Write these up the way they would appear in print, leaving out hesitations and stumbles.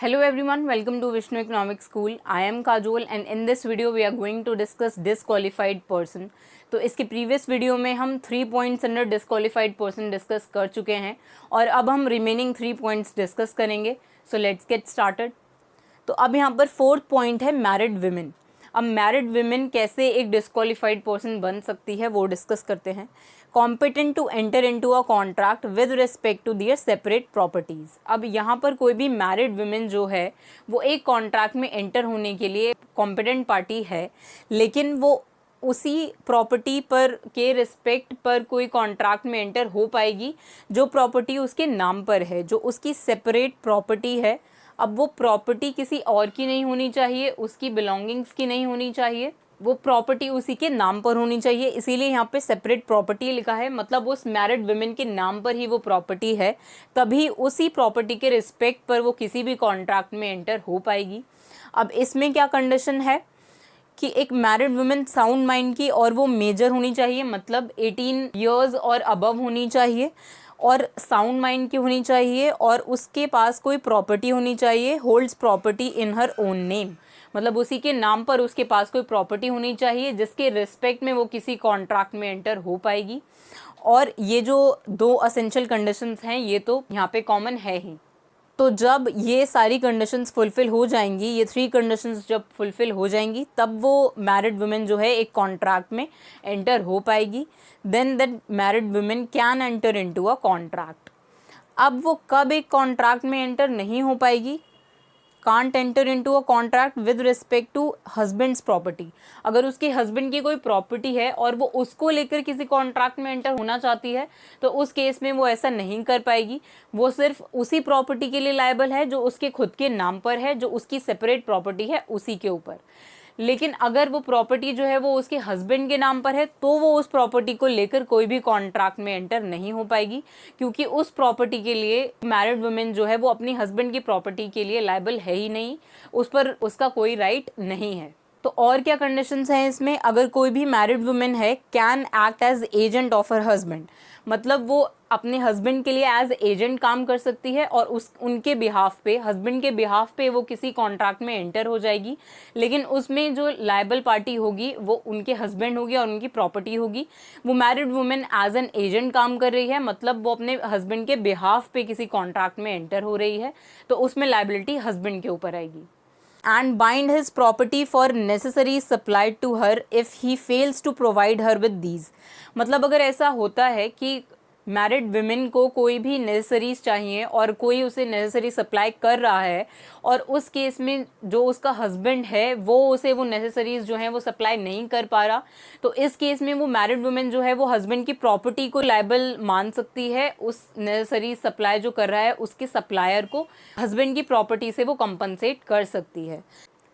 Hello everyone, welcome to Vishnu Economic School. I am Kajol and in this video we are going to discuss disqualified person. तो इसके previous video में हम 3 points under disqualified person discuss कर चुके हैं और अब हम रिमेनिंग 3 पॉइंट्स डिस्कस करेंगे. So let's get started. तो अब यहाँ पर 4th पॉइंट है मैरिड विमेन. अब मैरिड विमेन कैसे एक डिस्क्वालिफाइड पर्सन बन सकती है वो डिस्कस करते हैं. Competent to enter into a contract with respect to their separate properties. अब यहाँ पर कोई भी मैरिड विमेन जो है वो एक कॉन्ट्रैक्ट में एंटर होने के लिए कॉम्पिटेंट पार्टी है, लेकिन वो उसी प्रॉपर्टी पर के रिस्पेक्ट पर कोई कॉन्ट्रैक्ट में एंटर हो पाएगी जो प्रॉपर्टी उसके नाम पर है, जो उसकी सेपरेट प्रॉपर्टी है. अब वो प्रॉपर्टी किसी और की नहीं होनी चाहिए, उसकी बिलोंगिंग्स की नहीं होनी चाहिए, वो प्रॉपर्टी उसी के नाम पर होनी चाहिए. इसीलिए यहाँ पे सेपरेट प्रॉपर्टी लिखा है, मतलब उस मैरिड वुमेन के नाम पर ही वो प्रॉपर्टी है, तभी उसी प्रॉपर्टी के रिस्पेक्ट पर वो किसी भी कॉन्ट्रैक्ट में एंटर हो पाएगी. अब इसमें क्या कंडीशन है कि एक मैरिड वुमेन साउंड माइंड की और वो मेजर होनी चाहिए, मतलब 18 इयर्स और अबव होनी चाहिए और साउंड माइंड की होनी चाहिए और उसके पास कोई प्रॉपर्टी होनी चाहिए. Holds property in her own name, मतलब उसी के नाम पर उसके पास कोई प्रॉपर्टी होनी चाहिए जिसके रिस्पेक्ट में वो किसी कॉन्ट्रैक्ट में एंटर हो पाएगी. और ये जो 2 असेंशियल कंडीशंस हैं ये तो यहाँ पे कॉमन है ही. तो जब ये सारी कंडीशंस फुलफ़िल हो जाएंगी, ये 3 कंडीशंस जब फुलफ़िल हो जाएंगी, तब वो मैरिड वुमेन जो है एक कॉन्ट्रैक्ट में एंटर हो पाएगी. Then that married women can enter into a contract. अब वो कब एक कॉन्ट्रैक्ट में एंटर नहीं हो पाएगी? Can't enter into a contract with respect to husband's property. अगर उसके हस्बैंड की कोई प्रॉपर्टी है और वो उसको लेकर किसी कॉन्ट्रैक्ट में एंटर होना चाहती है तो उस केस में वो ऐसा नहीं कर पाएगी. वो सिर्फ उसी प्रॉपर्टी के लिए लायबल है जो उसके खुद के नाम पर है, जो उसकी सेपरेट प्रॉपर्टी है उसी के ऊपर. लेकिन अगर वो प्रॉपर्टी जो है वो उसके हस्बैंड के नाम पर है तो वो उस प्रॉपर्टी को लेकर कोई भी कॉन्ट्रैक्ट में एंटर नहीं हो पाएगी, क्योंकि उस प्रॉपर्टी के लिए मैरिड वुमेन जो है वो अपनी हस्बैंड की प्रॉपर्टी के लिए लायबल है ही नहीं, उस पर उसका कोई राइट नहीं है. तो और क्या कंडीशंस हैं इसमें? अगर कोई भी मैरिड वुमेन है can act as agent of her husband, मतलब वो अपने हस्बैंड के लिए एज एजेंट काम कर सकती है और उनके बिहाफ पे, हस्बैंड के बिहाफ पे वो किसी कॉन्ट्रैक्ट में एंटर हो जाएगी. लेकिन उसमें जो लायबल पार्टी होगी वो उनके हस्बैंड होगी और उनकी प्रॉपर्टी होगी. वो married women as an agent काम कर रही है, मतलब वो अपने हस्बैंड के बिहाफ पे किसी कॉन्ट्रैक्ट में एंटर हो रही है, तो उसमें लायबिलिटी हस्बैंड के ऊपर आएगी. And bind his property for necessaries supplied to her if he fails to provide her with these. मतलब अगर ऐसा होता है कि मैरिड विमेन को कोई भी नेसेसरीज चाहिए और कोई उसे नेसेसरी सप्लाई कर रहा है और उस केस में जो उसका हस्बैंड है वो उसे वो नेसेसरीज जो हैं वो सप्लाई नहीं कर पा रहा, तो इस केस में वो मैरिड वुमेन जो है वो हस्बैंड की प्रॉपर्टी को लायबल मान सकती है. उस नेसेसरी सप्लाई जो कर रहा है उसके सप्लायर को हस्बैंड की प्रॉपर्टी से वो कंपनसेट कर सकती है.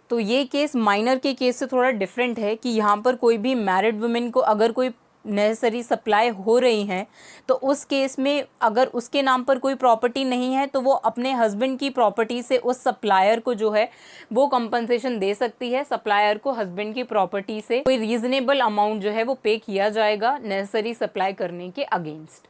तो ये केस माइनर के केस से थोड़ा डिफरेंट है कि यहाँ पर कोई भी मैरिड वुमेन को अगर कोई नेसेसरी सप्लाई हो रही हैं तो उस केस में अगर उसके नाम पर कोई प्रॉपर्टी नहीं है तो वो अपने हस्बैंड की प्रॉपर्टी से उस सप्लायर को जो है वो कंपनसेशन दे सकती है. सप्लायर को हस्बैंड की प्रॉपर्टी से कोई रीजनेबल अमाउंट जो है वो पे किया जाएगा नेसेसरी सप्लाई करने के अगेंस्ट.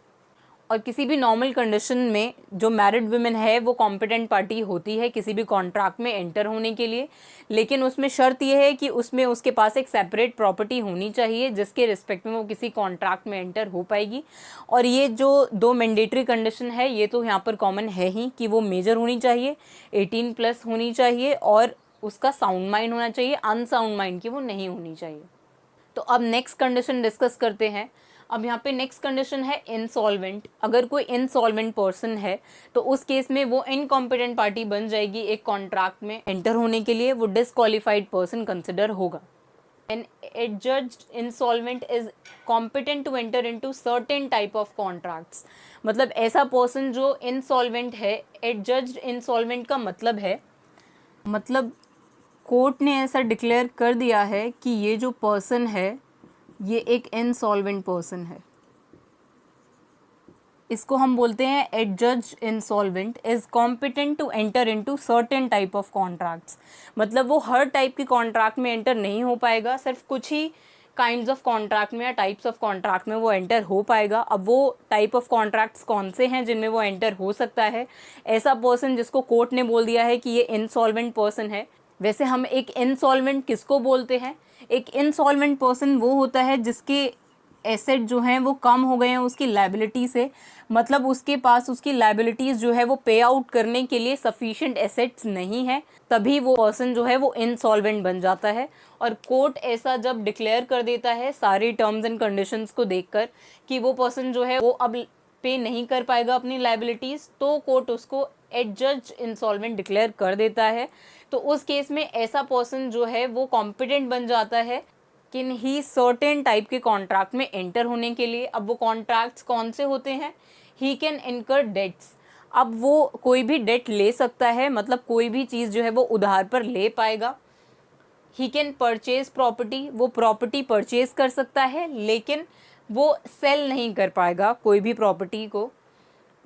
और किसी भी नॉर्मल कंडीशन में जो मैरिड वुमेन है वो कॉम्पिटेंट पार्टी होती है किसी भी कॉन्ट्रैक्ट में एंटर होने के लिए, लेकिन उसमें शर्त यह है कि उसमें उसके पास एक सेपरेट प्रॉपर्टी होनी चाहिए जिसके रिस्पेक्ट में वो किसी कॉन्ट्रैक्ट में एंटर हो पाएगी. और ये जो 2 मैंडेटरी कंडीशन है ये तो यहाँ पर कॉमन है ही कि वो मेजर होनी चाहिए, 18+ होनी चाहिए और उसका साउंड माइंड होना चाहिए, अनसाउंड माइंड की वो नहीं होनी चाहिए. तो अब नेक्स्ट कंडीशन डिस्कस करते हैं. अब यहाँ पे नेक्स्ट कंडीशन है इंसॉल्वेंट. अगर कोई इंसॉल्वेंट पर्सन है तो उस केस में वो इनकॉम्पिटेंट पार्टी बन जाएगी एक कॉन्ट्रैक्ट में एंटर होने के लिए, वो डिसक्वालिफाइड पर्सन कंसिडर होगा. An adjudged insolvent is competent to enter into certain type of contracts. मतलब ऐसा पर्सन जो इंसॉल्वेंट है, adjudged insolvent का मतलब है, मतलब कोर्ट ने ऐसा डिक्लेयर कर दिया है कि ये जो पर्सन है ये एक इनसॉल्वेंट पर्सन है. इसको हम बोलते हैं adjudged insolvent is competent to enter into certain type of contracts. मतलब वो हर टाइप के कॉन्ट्रैक्ट में एंटर नहीं हो पाएगा, सिर्फ कुछ ही काइंड्स ऑफ कॉन्ट्रैक्ट में या टाइप्स ऑफ कॉन्ट्रैक्ट में वो एंटर हो पाएगा। अब वो टाइप ऑफ कॉन्ट्रैक्ट्स कौन से हैं जिनमें वो एंटर हो सकता है? ऐसा पर्सन जिसको कोर्ट ने बोल दिया है कि ये इनसॉल्वेंट पर्सन है। वैसे हम एक इनसॉल्वेंट किसको बोलते हैं? एक इनसॉल्वेंट पर्सन वो होता है जिसके एसेट जो हैं वो कम हो गए हैं उसकी लायबिलिटी से, मतलब उसके पास उसकी लायबिलिटीज़ जो है वो पे आउट करने के लिए सफिशिएंट एसेट्स नहीं है, तभी वो पर्सन जो है वो इनसॉल्वेंट बन जाता है। और कोर्ट ऐसा जब डिक्लेयर कर देता है सारी टर्म्स एंड कंडीशंस को देखकर कि वो पर्सन जो है वो अब पे नहीं कर पाएगा अपनी लायबिलिटीज़, तो कोर्ट उसको एडजज इंसॉल्वेंट डिक्लेयर कर देता है। तो उस केस में ऐसा पर्सन जो है वो कॉम्पिटेंट बन जाता है किन ही सर्टेन टाइप के कॉन्ट्रैक्ट में एंटर होने के लिए। अब वो कॉन्ट्रैक्ट्स कौन से होते हैं? ही कैन इनकर डेट्स। अब वो कोई भी डेट ले सकता है, मतलब कोई भी चीज़ जो है वो उधार पर ले पाएगा। ही कैन परचेज प्रॉपर्टी, वो प्रॉपर्टी परचेज कर सकता है लेकिन वो सेल नहीं कर पाएगा कोई भी प्रॉपर्टी को।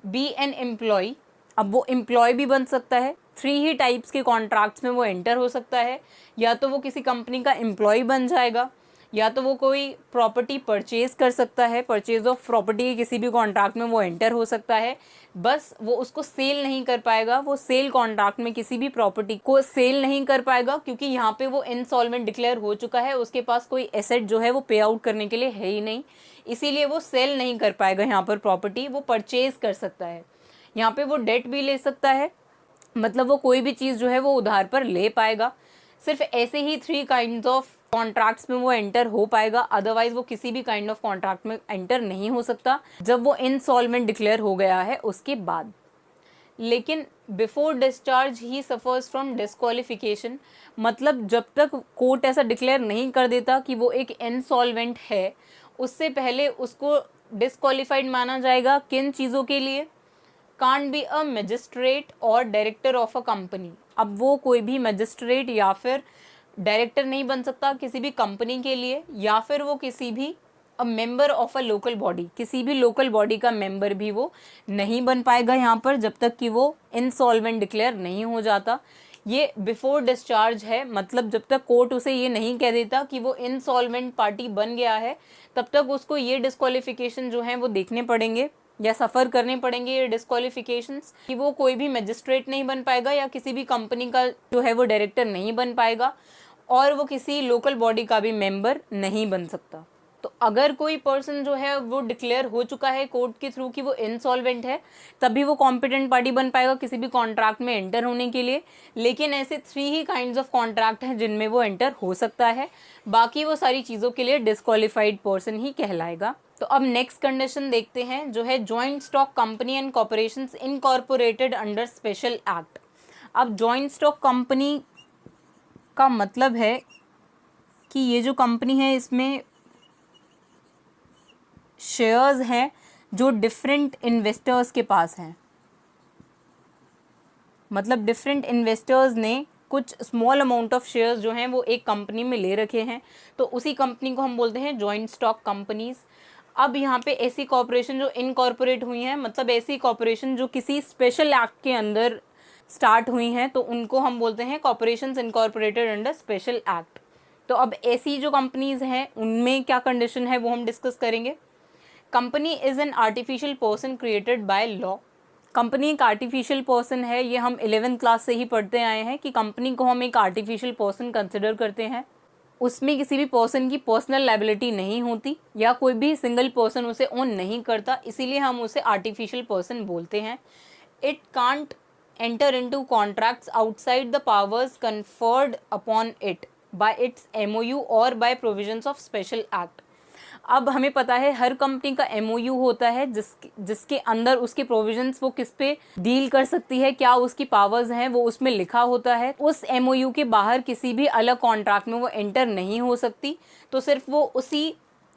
बी एन एम्प्लॉय, अब वो एम्प्लॉय भी बन सकता है। 3 ही टाइप्स के कॉन्ट्रैक्ट्स में वो एंटर हो सकता है, या तो वो किसी कंपनी का एम्प्लॉय बन जाएगा, या तो वो कोई प्रॉपर्टी परचेज कर सकता है, परचेज ऑफ प्रॉपर्टी के किसी भी कॉन्ट्रैक्ट में वो एंटर हो सकता है। बस वो उसको सेल नहीं कर पाएगा, वो सेल कॉन्ट्रैक्ट में किसी भी प्रॉपर्टी को सेल नहीं कर पाएगा क्योंकि यहाँ पे वो इनसॉल्वेंट डिक्लेयर हो चुका है, उसके पास कोई एसेट जो है वो पे आउट करने के लिए है ही नहीं, इसीलिए वो सेल नहीं कर पाएगा यहाँ पर प्रॉपर्टी, वो परचेज कर सकता है। यहाँ पे वो डेट भी ले सकता है, मतलब वो कोई भी चीज़ जो है वो उधार पर ले पाएगा। सिर्फ ऐसे ही 3 काइंड्स ऑफ कॉन्ट्रैक्ट्स में वो एंटर हो पाएगा, अदरवाइज वो किसी भी काइंड ऑफ कॉन्ट्रैक्ट में एंटर नहीं हो सकता जब वो इनसॉल्वेंट डिक्लेयर हो गया है उसके बाद। लेकिन before discharge he suffers from disqualification, मतलब जब तक कोर्ट ऐसा डिक्लेयर नहीं कर देता कि वो एक इनसॉल्वेंट है, उससे पहले उसको डिस्क्वालिफाइड माना जाएगा। किन चीज़ों के लिए? कांट बी अ मजिस्ट्रेट और डायरेक्टर ऑफ अ कंपनी। अब वो कोई भी मजिस्ट्रेट या फिर डायरेक्टर नहीं बन सकता किसी भी कंपनी के लिए, या फिर वो किसी भी a member of a local body, किसी भी लोकल बॉडी का मेंबर भी वो नहीं बन पाएगा यहाँ पर जब तक कि वो इनसॉल्वेंट डिक्लेयर नहीं हो जाता। ये बिफोर डिस्चार्ज है, मतलब जब तक कोर्ट उसे ये नहीं कह देता कि वो इनसॉल्वेंट पार्टी बन गया है, तब तक उसको ये डिस्क्वालिफिकेशन जो हैं वो देखने पड़ेंगे या सफ़र करने पड़ेंगे ये डिस्क्वालिफिकेशंस, कि वो कोई भी मजिस्ट्रेट नहीं बन पाएगा या किसी भी कंपनी का जो है वो डायरेक्टर नहीं बन पाएगा, और वो किसी लोकल बॉडी का भी मेंबर नहीं बन सकता। तो अगर कोई पर्सन जो है वो डिक्लेयर हो चुका है कोर्ट के थ्रू कि वो इनसॉल्वेंट है, तभी वो कॉम्पिटेंट पार्टी बन पाएगा किसी भी कॉन्ट्रैक्ट में एंटर होने के लिए। लेकिन ऐसे 3 ही काइंड्स ऑफ कॉन्ट्रैक्ट हैं जिनमें वो एंटर हो सकता है, बाकी वो सारी चीज़ों के लिए डिस्क्वालिफाइड पर्सन ही कहलाएगा। तो अब नेक्स्ट कंडीशन देखते हैं जो है joint stock company and corporations incorporated under special act. अब जॉइंट स्टॉक कंपनी का मतलब है कि ये जो कंपनी है इसमें शेयर्स हैं जो डिफरेंट इन्वेस्टर्स के पास हैं, मतलब डिफरेंट इन्वेस्टर्स ने कुछ स्मॉल अमाउंट ऑफ शेयर्स जो हैं वो एक कंपनी में ले रखे हैं, तो उसी कंपनी को हम बोलते हैं जॉइंट स्टॉक कंपनीज। अब यहाँ पे ऐसी कॉर्पोरेशन जो इनकॉर्पोरेट हुई हैं, मतलब ऐसी कॉर्पोरेशन जो किसी स्पेशल एक्ट के अंदर स्टार्ट हुई हैं, तो उनको हम बोलते हैं corporations incorporated under special act. तो अब ऐसी जो कंपनीज हैं उनमें क्या कंडीशन है वो हम डिस्कस करेंगे। Company is an artificial person created by law. Company एक आर्टिफिशियल पर्सन है, ये हम 11th क्लास से ही पढ़ते आए हैं कि कंपनी को हम एक आर्टिफिशियल पर्सन कंसिडर करते हैं। उसमें किसी भी पर्सन की पर्सनल लायबिलिटी नहीं होती या कोई भी सिंगल पर्सन उसे ओन नहीं करता, इसीलिए हम उसे आर्टिफिशियल पर्सन बोलते हैं। It can't enter into contracts outside the powers conferred upon it by its MOU और by provisions of special act. अब हमें पता है हर कंपनी का MOU होता है जिसके अंदर उसके प्रोविजंस वो किस पे डील कर सकती है, क्या उसकी पावर्स हैं, वो उसमें लिखा होता है। उस MOU के बाहर किसी भी अलग कॉन्ट्रैक्ट में वो एंटर नहीं हो सकती, तो सिर्फ वो उसी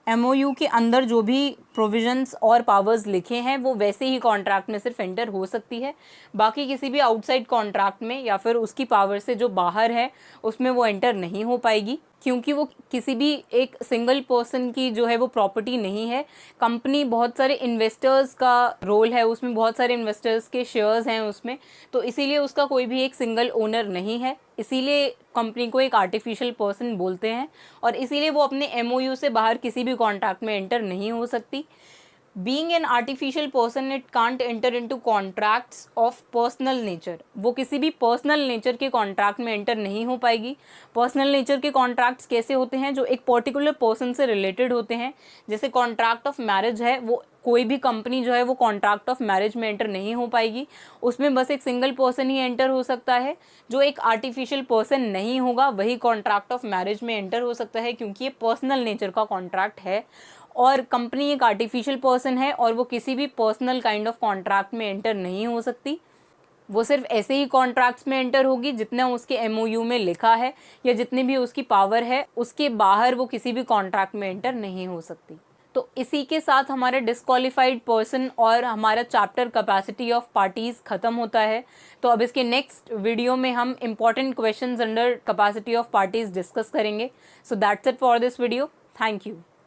MOU के अंदर जो भी प्रोविजंस और पावर्स लिखे हैं वो वैसे ही कॉन्ट्रैक्ट में सिर्फ एंटर हो सकती है। बाकी किसी भी आउटसाइड कॉन्ट्रैक्ट में या फिर उसकी पावर से जो बाहर है उसमें वो एंटर नहीं हो पाएगी, क्योंकि वो किसी भी एक सिंगल पर्सन की जो है वो प्रॉपर्टी नहीं है। कंपनी बहुत सारे इन्वेस्टर्स का रोल है उसमें, बहुत सारे इन्वेस्टर्स के शेयर्स हैं उसमें, तो इसीलिए उसका कोई भी एक सिंगल ओनर नहीं है। इसीलिए कंपनी को एक आर्टिफिशियल पर्सन बोलते हैं और इसीलिए वो अपने एमओयू से बाहर किसी भी कॉन्ट्रैक्ट में एंटर नहीं हो सकती। Being an artificial person it can't enter into contracts of personal nature, वो किसी भी पर्सनल नेचर के कॉन्ट्रैक्ट में एंटर नहीं हो पाएगी। पर्सनल नेचर के कॉन्ट्रैक्ट्स कैसे होते हैं? जो एक पर्टिकुलर पर्सन से रिलेटेड होते हैं, जैसे कॉन्ट्रैक्ट ऑफ मैरिज है, वो कोई भी कंपनी जो है वो कॉन्ट्रैक्ट ऑफ मैरिज में एंटर नहीं हो पाएगी, उसमें बस एक सिंगल पर्सन ही एंटर हो सकता है। जो एक आर्टिफिशियल पर्सन नहीं होगा वही कॉन्ट्रैक्ट ऑफ मैरिज में एंटर हो सकता है, क्योंकि ये पर्सनल नेचर का कॉन्ट्रैक्ट है और कंपनी एक आर्टिफिशियल पर्सन है और वो किसी भी पर्सनल काइंड ऑफ कॉन्ट्रैक्ट में एंटर नहीं हो सकती। वो सिर्फ ऐसे ही कॉन्ट्रैक्ट्स में एंटर होगी जितना उसके एमओयू में लिखा है या जितनी भी उसकी पावर है, उसके बाहर वो किसी भी कॉन्ट्रैक्ट में एंटर नहीं हो सकती। तो इसी के साथ हमारा डिस्क्वालिफाइड पर्सन और हमारा चैप्टर कैपेसिटी ऑफ पार्टीज खत्म होता है। तो अब इसके नेक्स्ट वीडियो में हम important questions under capacity of parties discuss करेंगे। So that's it for this video. Thank you.